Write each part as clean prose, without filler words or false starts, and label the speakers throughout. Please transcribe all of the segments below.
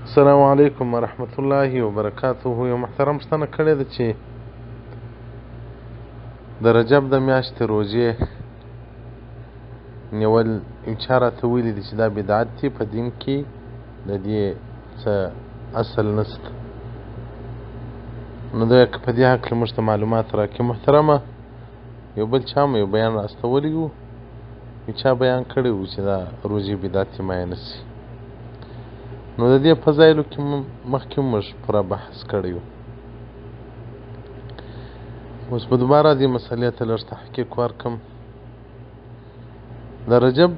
Speaker 1: السلام علیکم ورحمت الله وبرکاته. یو محترم پوښتنه کړې ده چې د رجب د میاشتې روژې نیول یو چا راته ویلي دي چې دا بدعت دي، په دین کې د دې څه اصل نشته. نو دا که په دې هکله موږ ته معلومات راکړي. محترمه، یو بل چا مو یو بیان راستولی و، یو چا بیان کړی و چې دا روژې بدعت دي، مایه نه شي. نو د دې فضایلو کې مخکې موږ پوره بحث کړی و. اوس به دوباره دې مسئلې ته لږ تحقیق ورکړم. د رجب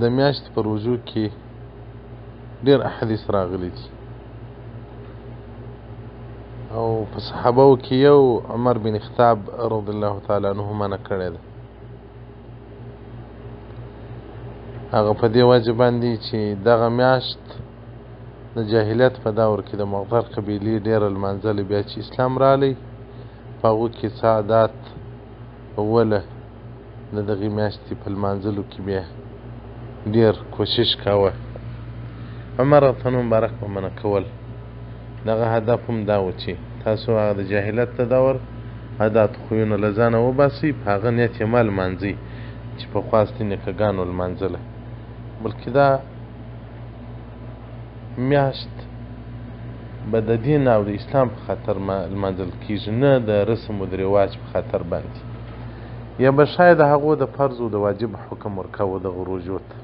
Speaker 1: د میاشتې په روژو کې ډېر احادیث راغلي دي، او په صحابهو کې یو عمر بن خطاب رضی الله تعالی عنه منع کړی ده. هغه په دې وجه باندې چې دغه میاشت د جاهلیت په دور کې د مغفر قبیلې ډېره لمانځلې، بیا چې اسلام رالی په هغو کې سعادت اوله د دغې میاشتې په لمانځلو کې بیا ډېر کوشش کاوه. عمر ته مبارک به منع کول، دغه هدف هم دا و چې تاسو هغه د جاهلیت د دور عادات خویونه له ځانه وباسئ، په هغه نیت یې مه لمانځئ چې پخوا ستې نیکهګانو لمانځله، بلکې دا میاشت به د دین او د اسلام په خاطر لمانځل کېږي، نه د رسم و د رواج په خاطر باندې. یا به شاید د هغو د فرض و د واجب حکم ورکوو دغه روژو ته.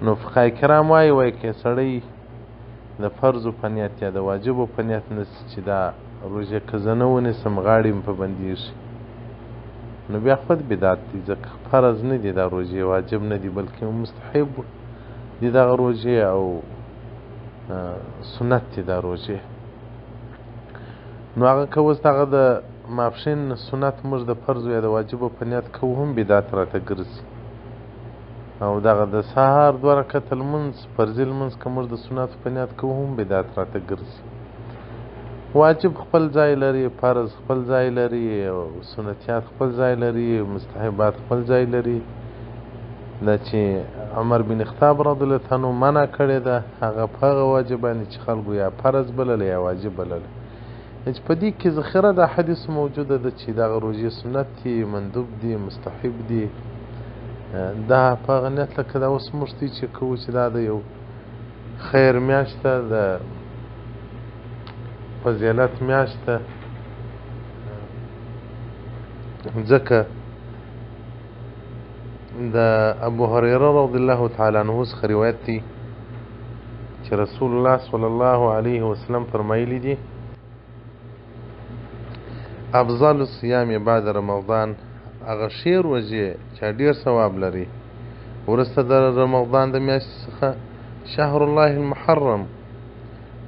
Speaker 1: نو فقهای کرام وایي که سړی د فرضو په نیت یا د واجبو په نیت نیسي چې دا روژې که زه نه ونیسم غاړې مې په بندېږي، نو بیا خود بدعت دی، ځکه فرض نه دي دا روژې، واجب نه دي، بلکې مستحب دي دغه روژې او سنت دي دا روژې. نو هغه که اوس دغه د ماپښین سنت موږ د فرضو یا د واجبو په نیت کوو هم بدعت راته ګرځي، او دغه د سهار 2 رکعته لمونځ فرضي لمونځ که موږ د سنتو په نیت کوو هم بدعت راته ګرځي. واجب خپل ځای لري، فرض خپل ځای لري، او سنتیات خپل ځای لري، مستحبات خپل ځای لري. دا چې عمر بن خطاب رضی الله عنه منع کړې ده، هغه په هغه واجب باندې چې خلکو یا فرض بلله یا واجب بلله. چې په دې کې ذخیره د احادیثو موجوده ده چې دغه روژې سنت دي، مندوب دي، مستحب دي. دا په هغه نیت لکه دا اوس موږ چې کوو چې دا د یو خیر میاشت ده، د فضیلت میاشت ده، ځکه د ابو هریره رضی الله تعالی عنه څخه روایت دی چې رسول الله صلی الله علیه وسلم فرمایلی دي: افضل الصيام بعد رمضان، هغه ښې روژې چې ډېر ثواب لري وروسته د رمضان د میاشتې څخه شهر الله المحرم،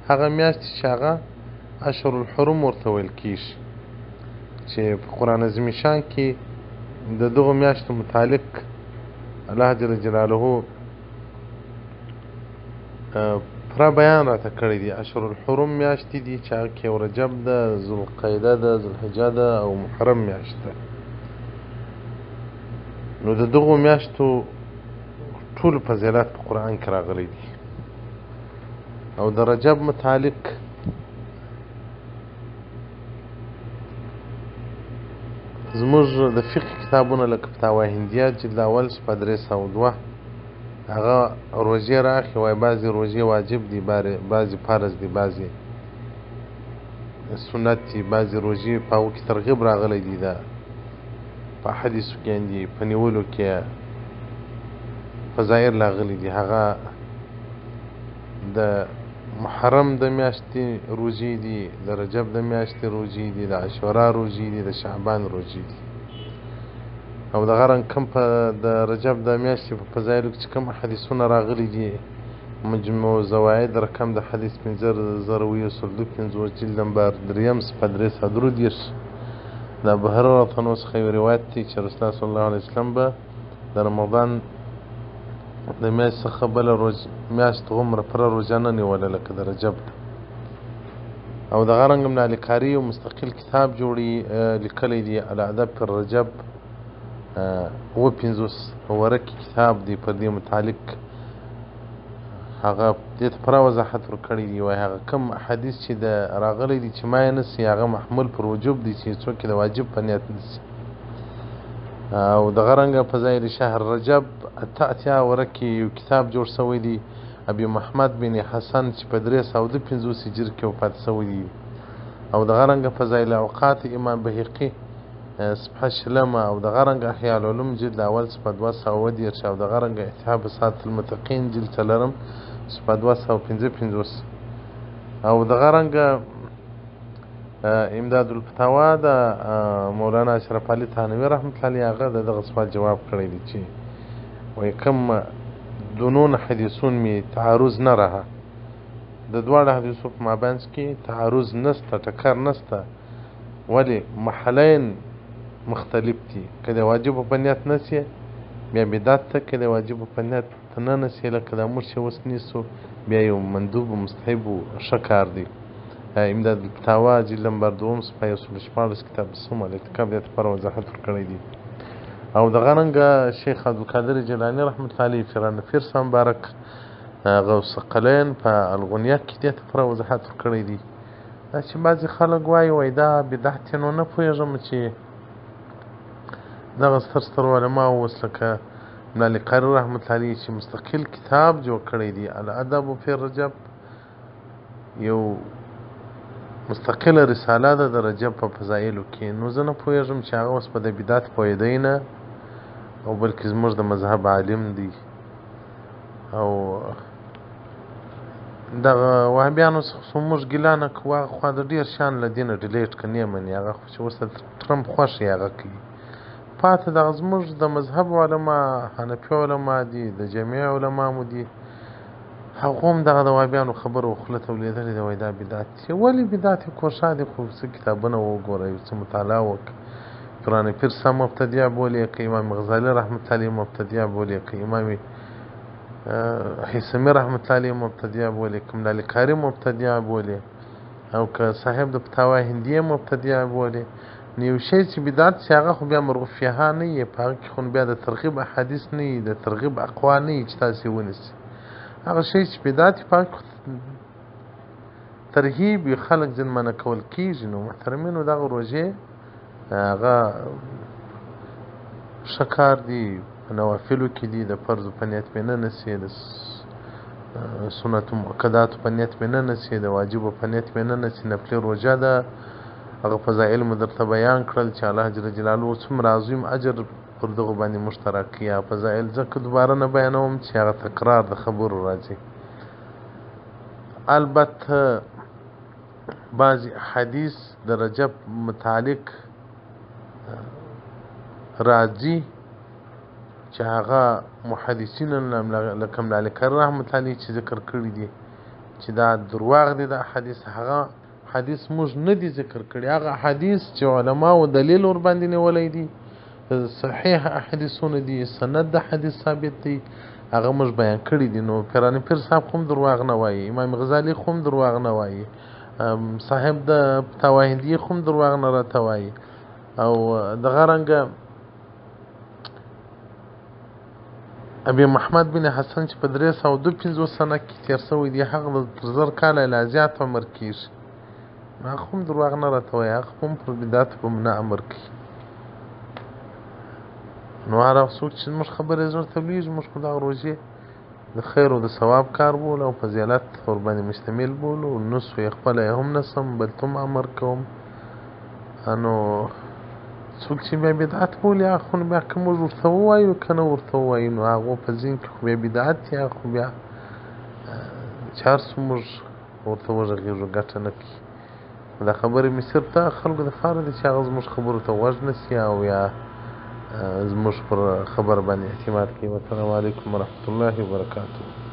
Speaker 1: هغه میاشتې چې هغه اشهر الحرم ورته ویل کېږي، چې په قرآن عظیم شان کې د دغو میاشتو متعلق الله جل جلاله پوره بیان راته کړی دی. اشهر الحرم میاشتې دي چې هغه کې یو رجب ده، ذوالقعده ده، ذوالحجه ده او محرم میاشت ده. نو د دغو میاشتو ټول فضیلات په قرآن کې راغلی دي، او د رجب متعلق زموږ د فقه کتابونه لکه فتاوا هندیه جلد اول صفحه 302 هغه روژې راخي وایي بعضې روژې واجب دي، بعضې فرض دي، بعضې سنت دي، بعضې روژې په هغو کې ترغیب راغلی دی، دا په حدیثو کې دي، په نیولو کې فضایل راغلي دي. هغه د محرم د میاشتې روژې دي، د رجب د میاشتې روژې دي، د عاشورا روژې دي، د شعبان روژې دي. او دغه رنګ کوم په د رجب د میاشتې په فضایلو کې چې کوم حدیثونه راغلي دي، مجموع زواید رقم د حدیث 50,252 جلد نمبر 3 صفحه 330 د ابو هریره څخه یو روایت دی چې رسول الله صلی الله علیه وسلم به د رمضان د میاشت څخه بله میاشت غومره پوره روژه نه نیوله لکه د رجب ده. او دغه رنګ ابن علي کاري یو مستقل کتاب لیکلی دی الادب پر رجب، 50 ورقې کتاب دی، پر دې متعلق هغه دې ته پوره وضاحت ورکړی دی وایي هغه کوم احادیث چې د راغلی دي چې ما یې نسي هغه محمول پر وجوب دي چې څوک یې د واجب په نیت نیسي او دغه رنګه فضایل شهر رجب اته اتیا وره کې یو کتاب جوړ شوی دی ابي محمد بن حسن چې په 350 هجري کې وفات شوی دی او دغه رنګه فضایل اوقات امام بهقي صفحه شلمه او دغه رنګه احیاء العلوم جلد اول صفحه 210 او دغه رنګه اتحاب سات المتقین جلد څلورم صفحه 255 او دغه رنګه امداد الفتاوا د مولانا اشرف علي تھانوي رحمت الله علیه هغه دغه سوال جواب کړی دی چې وایي کوم دونون حدیثون می تعارض نه راه د دواړو حدیثو په مابینځ کې تعارض نسته ټکر نسته ولی محلین مختلف دي که د واجب په نیت نسی بیا بدعت ته که د واجب په نیت نه نسی لکه د موږ چې اوس نیسو بیا یو مندوب و مستحب و ښه کار دی امداد الفتاوا جلد نمبر 2 صفحه 114 کتاب سم الاعتکاف دې لپاره وضاحت ورکړی دی او دغه رنګه شیخ عبدالقادر جیلاني رحمت الله علیه فران فیرس مبارک غوث قلین په الغنیه کې دې لپاره وضاحت ورکړی دی چې بعضې خلک وایي دا بدعت نو نه پوهېږم چې دغه ستر علما اوس لکه ملا قاري رحمت الله علیه چې مستقل کتاب جوړ کړی دی الادب فی رجب یو مستقله رساله ده د رجب په فضایلو کې نو زه نه پوهېږم چې هغه اوس په د بدعت پوهېدی نه او بلکې زموږ د مذهب عالم دی او دغه وهابیانو څخه موږ ګیله نه کوو هغه خوا د ډېر شیان له دینه ډیلیټ که نه یې مني هغه خو چې اوس د ټرمپ خوښ یې هغه کوي پاتې دغه زموږ د مذهب علما حنفي علما دي د جمعي علما مو دي هغه هم دغه د وهابیانو خبرو خوله تولیدلې ده وایي دا بدعت دی ولې بدعت یې کوښښ دی خو څه کتابونه وګورئ څه مطالعه وکړئ قرآن فیرس هم مبتدع بولي که امام غزالي رحمت الله علیه مبتدع بولي که امام حسمي رحمت الله علیه مبتدع بولي که ملا قاري مبتدع بولي او که صاحب د فتاوا هندیه مبتدع بولي نو یو شی چې بدعت شي هغه خو بیا مرغوفیها نه وي په هغه کې خو بیا د ترغیب احادیث نه وي د ترغیب اقوال نه وي چې تاسې ونیسئ هغه شی چې بدعت په هغه ترهیب وي خلک ځین منع کول کېږي نو محترمینو دغه روژې هغه ښه کار دی په نوافلو کې دي د فرضو په نیت مې نه نسي د سنتو مؤکداتو په نیت مې نه نسي د واجبو په نیت مې نه نسي نفلي روژه ده هغه فضایل مو درته بیان کړل چې الله جل جلاله څومره عظیم اجر پر دغه باندې مشترک کړي فضایل ځکه دوباره نه بیانوم چې هغه تکرار د خبرو راځي البته بعضې احادیث د رجب متعلق راځي چې هغه محدثین لکه ملا قاري رحمت الله علیه چې ذکر کړي دي چې دا درواغ دي د احادیث هغه حدیث موږ نه دي ذکر کړي هغه حدیث چې علماو دلیل ور باندې نیولی دي صحیح احادیثونه دي سند د حدیث ثابت دی هغه موږ بیان کړي دي نو پیرانی پیر صاحب خو هم درواغ نه وایي امام غزالي خو هم درواغ نه وایي صاحب د فتاوا هندیه خو هم درواغ نه راته وایي او دغه رنګه ابي محمد بن حسن چې په 352 سنه کې تیر شوی دی هغه تر 1000 کاله لا زیات عمر کېږي هغه هم درواغ نه راته وایي هغه هم پر بدعت په نه امر کوي نو هر څوک چې موږ خبرې زړه ته لویږي موږ خو دغه روژې د خیر او د ثواب کار بولو او فضیلت ورباندې مشتمل بولو نسو یې خپله یې هم نسم بلته هم امر کوم نو څوک چې بیا بدعت بولي هغه خو بیا که موږ ورته ووایو که نه ورته ووایو نو هغو په ذهن کې خو بیا بدعت دی هغه خو بیا چې هر څو موږ ورته وغږېږو ګټه نه کوي دا خبرې مې صرف د خلکو دپاره دي چې هغه زموږ خبرو ته غوږ نسي او یا زموږ پر خبر باندې اعتماد کوي. والسلام علیکم ورحمة الله وبرکاته.